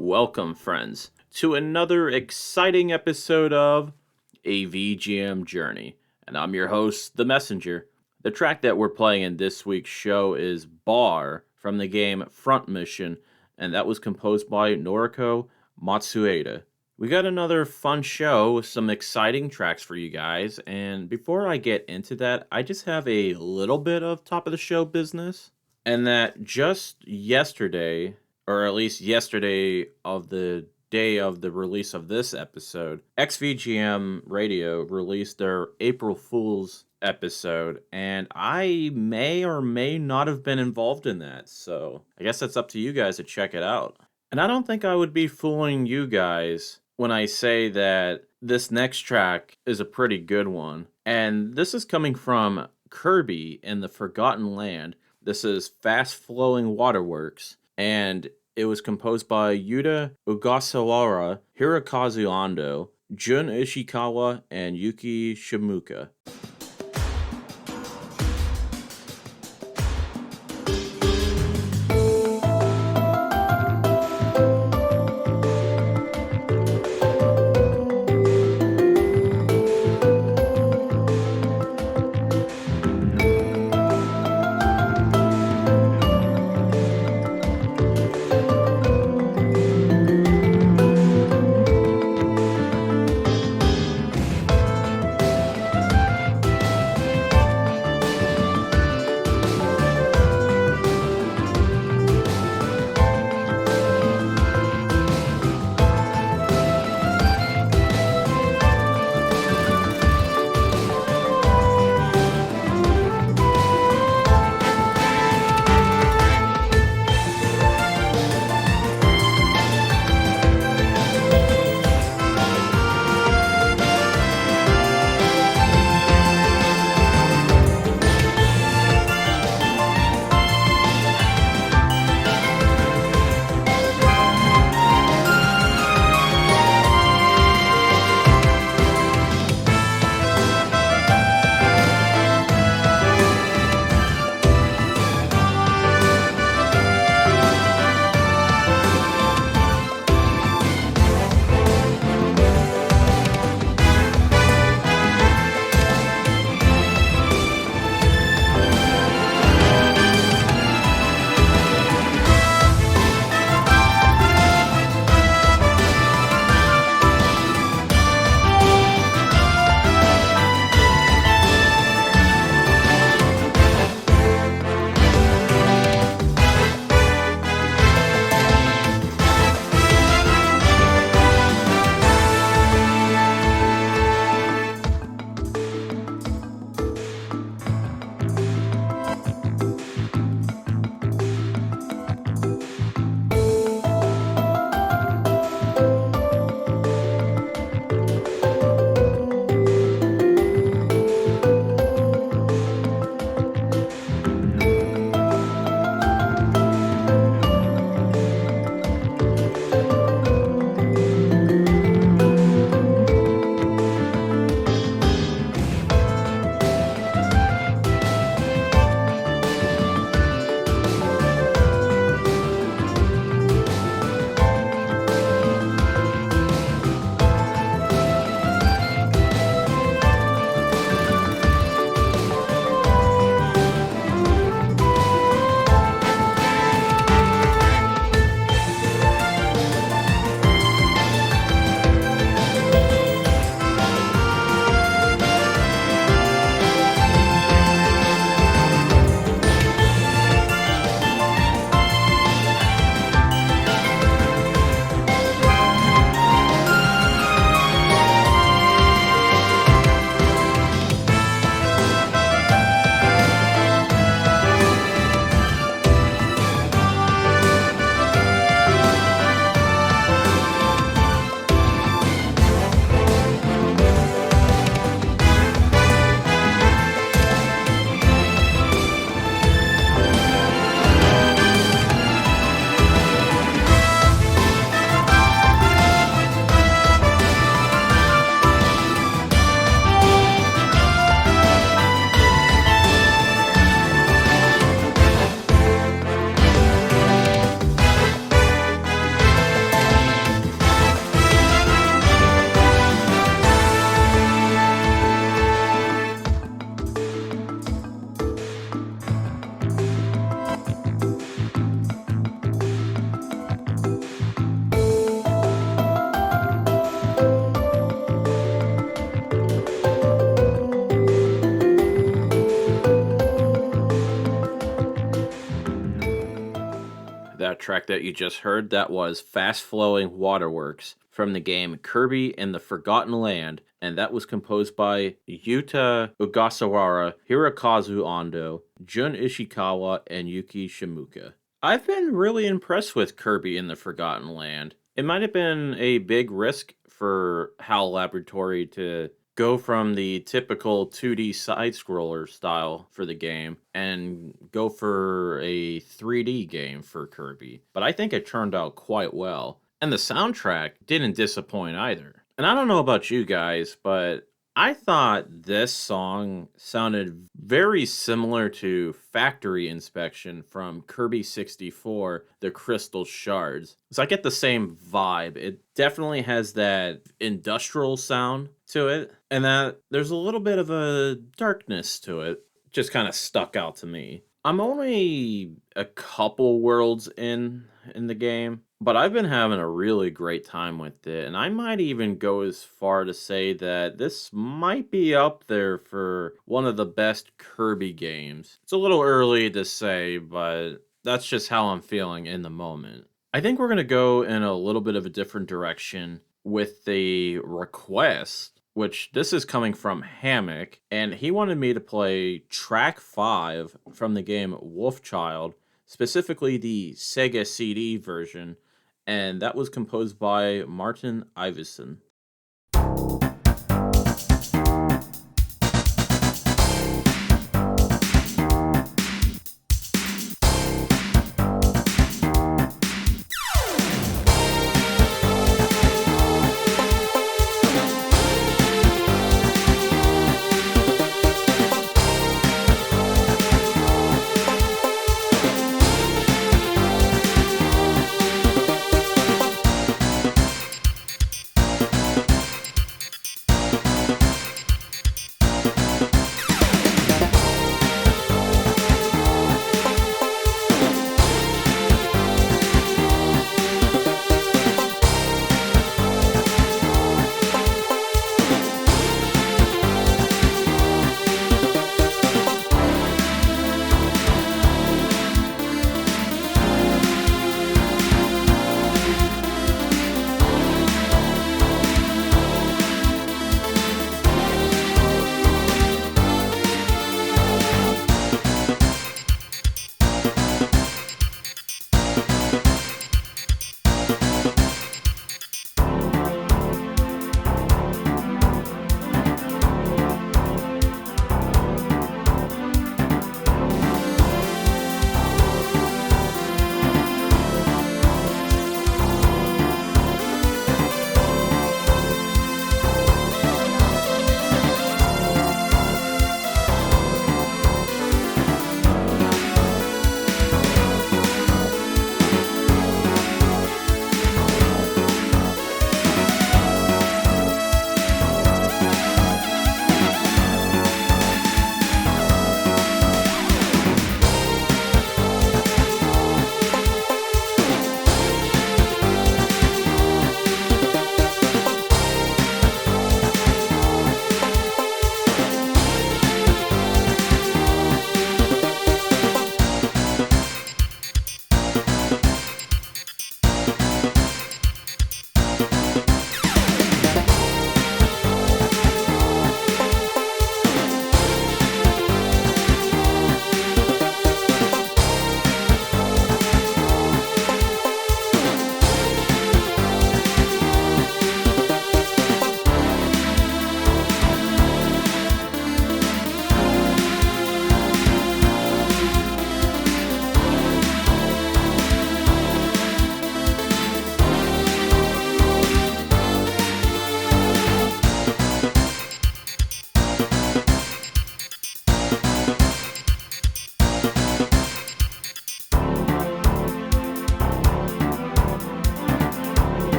Welcome, friends, to another exciting episode of A VGM Journey. And I'm your host, The Messenger. The track that we're playing in this week's show is Bar from the game Front Mission, and that was composed by Noriko Matsueda. We got another fun show with some exciting tracks for you guys, and before I get into that, I just have a little bit of top of the show business, and that just yesterday, or at least yesterday of the day of the release of this episode, XVGM Radio released their April Fool's episode, and I may or may not have been involved in that, so I guess that's up to you guys to check it out. And I don't think I would be fooling you guys when I say that this next track is a pretty good one. And this is coming from Kirby in the Forgotten Land. This is Fast Flowing Waterworks, and it was composed by Yuuta, Ogasawara, Hirokazu Ando, Jun Ishikawa, and Yuki Shimooka. track that you just heard, that was Fast Flowing Waterworks from the game Kirby and the Forgotten Land, and that was composed by Yuuta Ogasawara, Hirokazu Ando, Jun Ishikawa, and Yuki Shimooka. I've been really impressed with Kirby in the Forgotten Land. It might have been a big risk for HAL Laboratory to go from the typical 2D side-scroller style for the game and go for a 3D game for Kirby. But I think it turned out quite well. And the soundtrack didn't disappoint either. And I don't know about you guys, but I thought this song sounded very similar to Factory Inspection from Kirby 64, The Crystal Shards. So I get the same vibe. It definitely has that industrial sound to it, and that there's a little bit of a darkness to it. Just kind of stuck out to me. I'm only a couple worlds in the game, but I've been having a really great time with it, and I might even go as far to say that this might be up there for one of the best Kirby games. It's a little early to say, but that's just how I'm feeling in the moment. I think we're going to go in a little bit of a different direction with the request, which this is coming from Hammock, and he wanted me to play track 5 from the game Wolfchild, specifically the Sega CD version, and that was composed by Martin Iveson.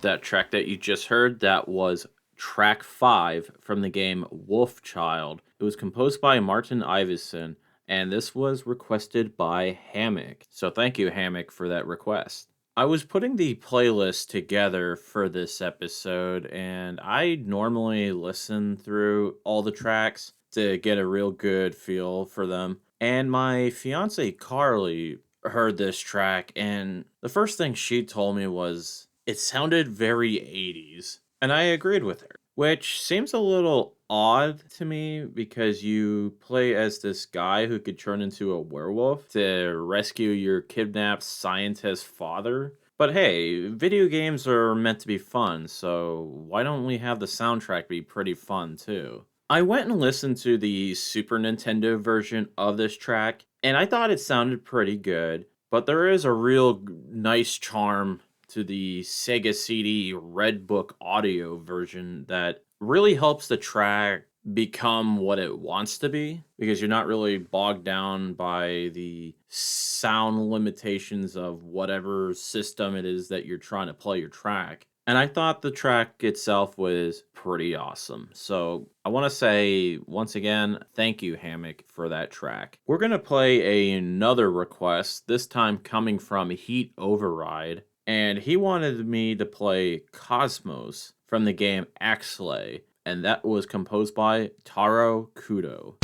That track that you just heard, that was track 5 from the game Wolfchild. It was composed by Martin Iveson, and this was requested by Hammock. So thank you, Hammock, for that request. I was putting the playlist together for this episode, and I normally listen through all the tracks to get a real good feel for them. And my fiance Carly heard this track, and the first thing she told me was it sounded very 80s. And I agreed with her, which seems a little odd to me because you play as this guy who could turn into a werewolf to rescue your kidnapped scientist father. But hey, video games are meant to be fun, so why don't we have the soundtrack be pretty fun too? I went and listened to the Super Nintendo version of this track, and I thought it sounded pretty good, but there is a real nice charm to the Sega CD Red Book audio version that really helps the track become what it wants to be because you're not really bogged down by the sound limitations of whatever system it is that you're trying to play your track. And I thought the track itself was pretty awesome. So I want to say, once again, thank you, Hammock, for that track. We're going to play another request, this time coming from Heat Override. And he wanted me to play Cosmos from the game Axelay. And that was composed by Taro Kudo.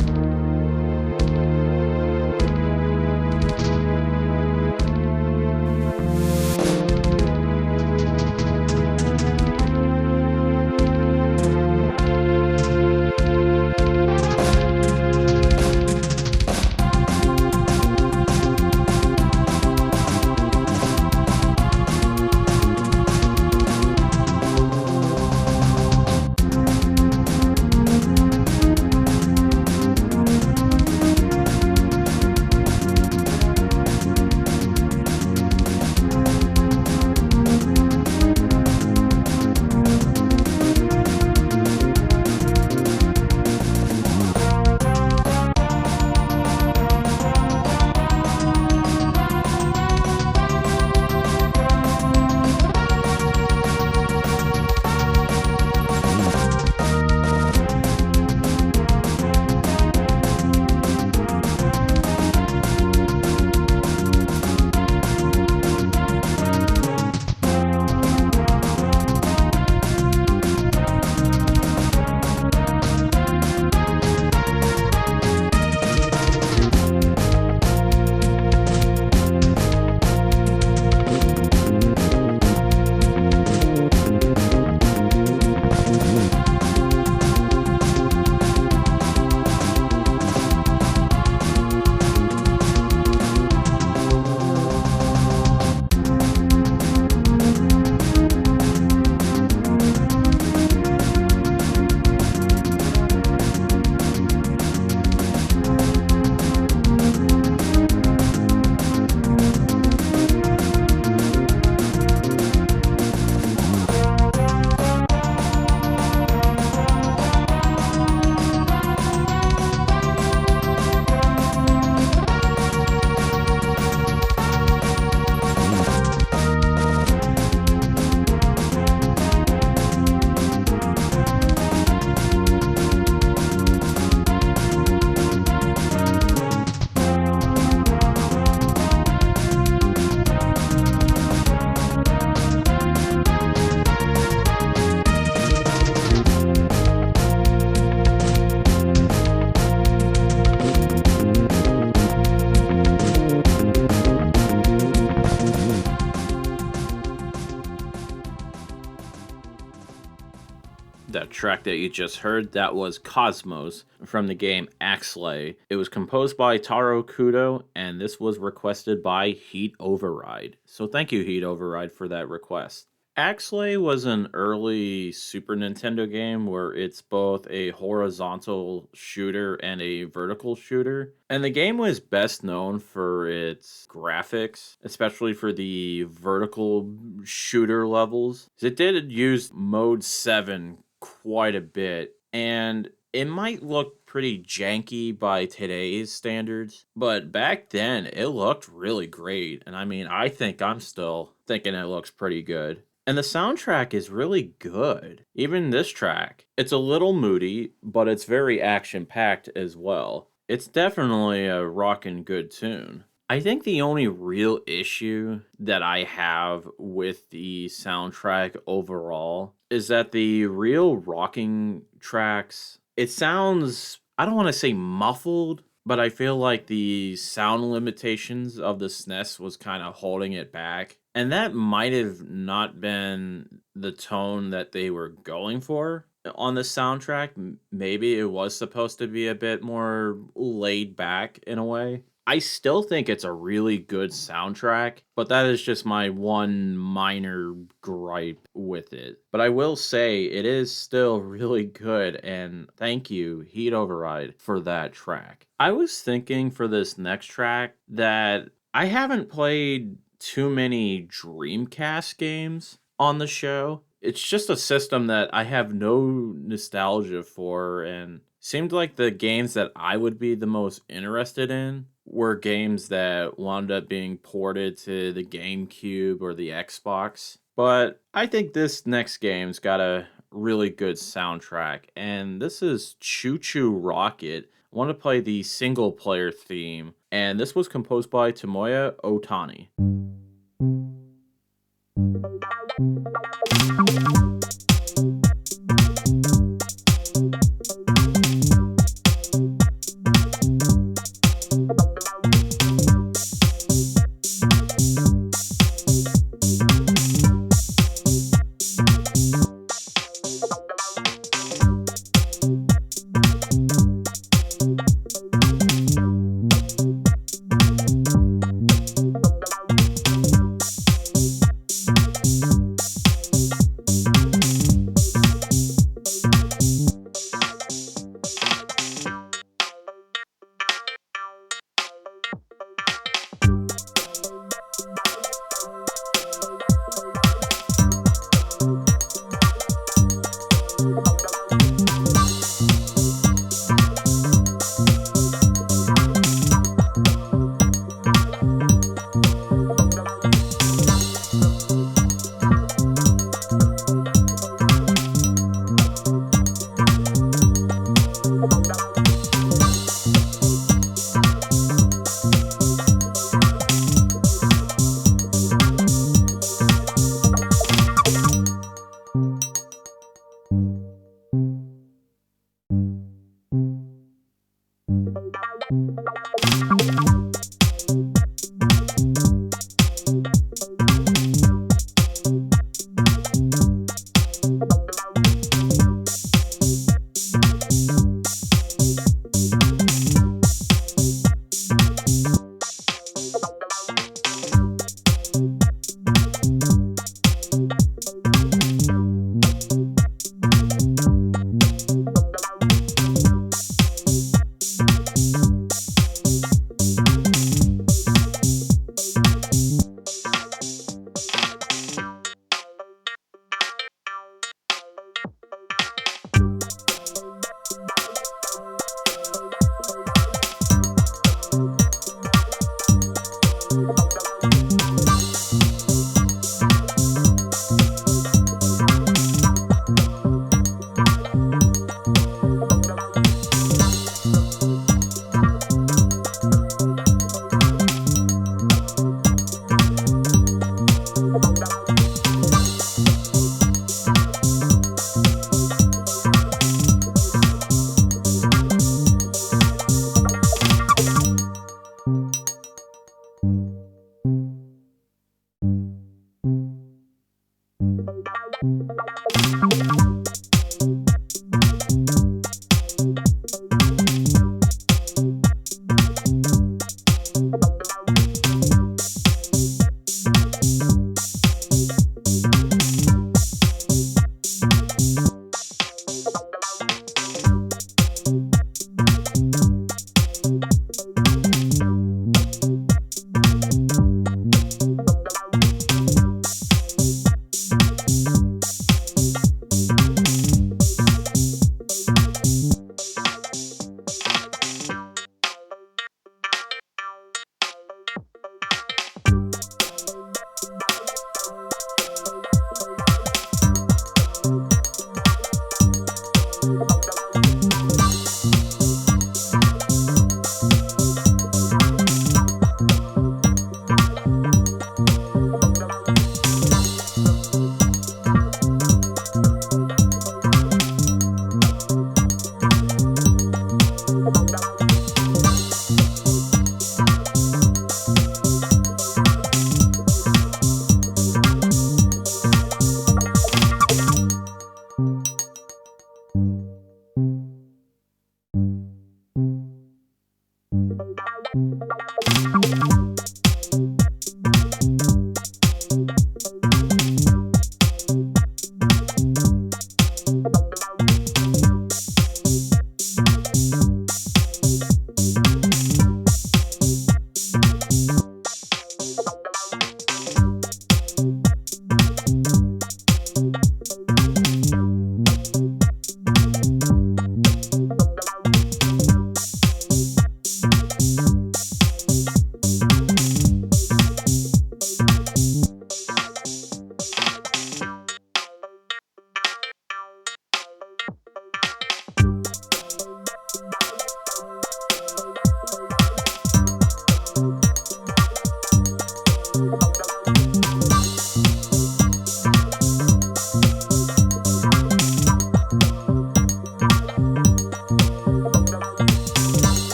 That track that you just heard, that was Cosmos from the game Axelay. It was composed by Taro Kudo, and this was requested by Heat Override. So thank you, Heat Override, for that request. Axelay was an early Super Nintendo game where it's both a horizontal shooter and a vertical shooter. And the game was best known for its graphics, especially for the vertical shooter levels. It did use Mode 7 quite a bit, and it might look pretty janky by today's standards, but back then it looked really great. And I mean, I think I'm still thinking it looks pretty good. And the soundtrack is really good. Even this track. It's a little moody, but it's very action-packed as well. It's definitely a rockin' good tune. I think the only real issue that I have with the soundtrack overall is that the real rocking tracks, it sounds, I don't want to say muffled, but I feel like the sound limitations of the SNES was kind of holding it back. And that might have not been the tone that they were going for on the soundtrack. Maybe it was supposed to be a bit more laid back in a way. I still think it's a really good soundtrack, but that is just my one minor gripe with it. But I will say it is still really good, and thank you, Heat Override, for that track. I was thinking for this next track that I haven't played too many Dreamcast games on the show. It's just a system that I have no nostalgia for, and seemed like the games that I would be the most interested in were games that wound up being ported to the GameCube or the Xbox. But I think this next game's got a really good soundtrack, and this is ChuChu Rocket. I want to play the single player theme, and this was composed by Tomoya Ohtani.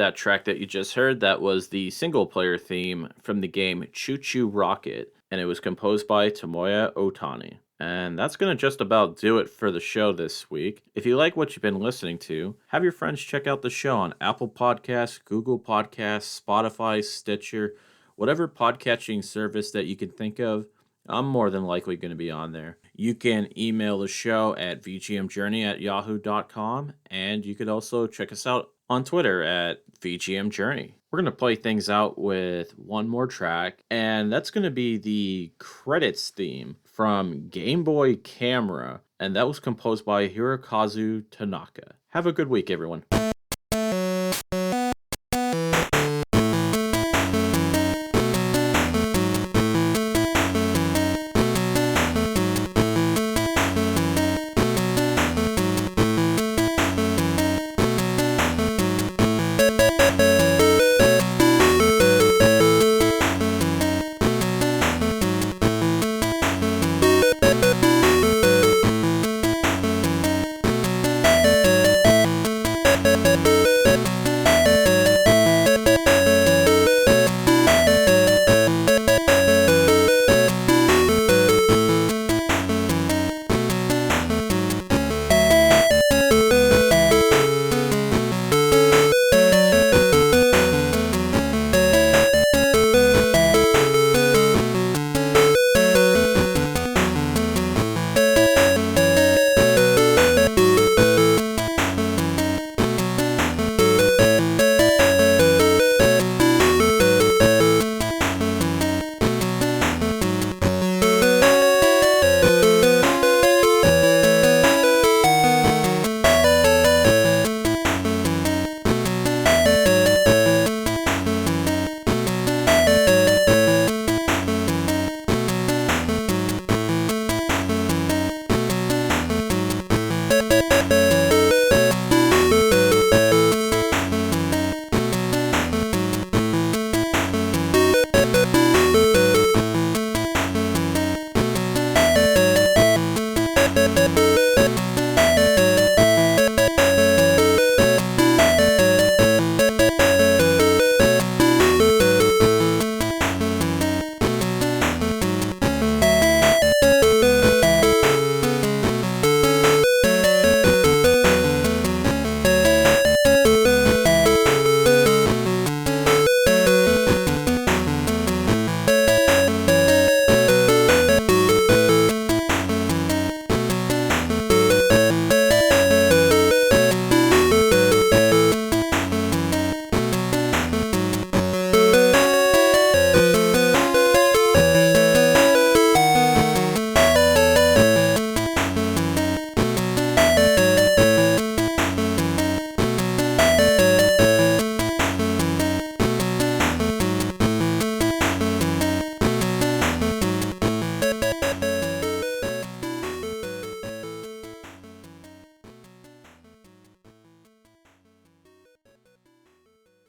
that track that you just heard, that was the single-player theme from the game ChuChu Rocket, and it was composed by Tomoya Ohtani. And that's going to just about do it for the show this week. If you like what you've been listening to, have your friends check out the show on Apple Podcasts, Google Podcasts, Spotify, Stitcher, whatever podcatching service that you can think of. I'm more than likely going to be on there. You can email the show at vgmjourney@yahoo.com, and you could also check us out on Twitter at vgmjourney. We're going to play things out with one more track, and that's going to be the credits theme from Game Boy Camera, and that was composed by Hirokazu Tanaka. Have a good week, everyone.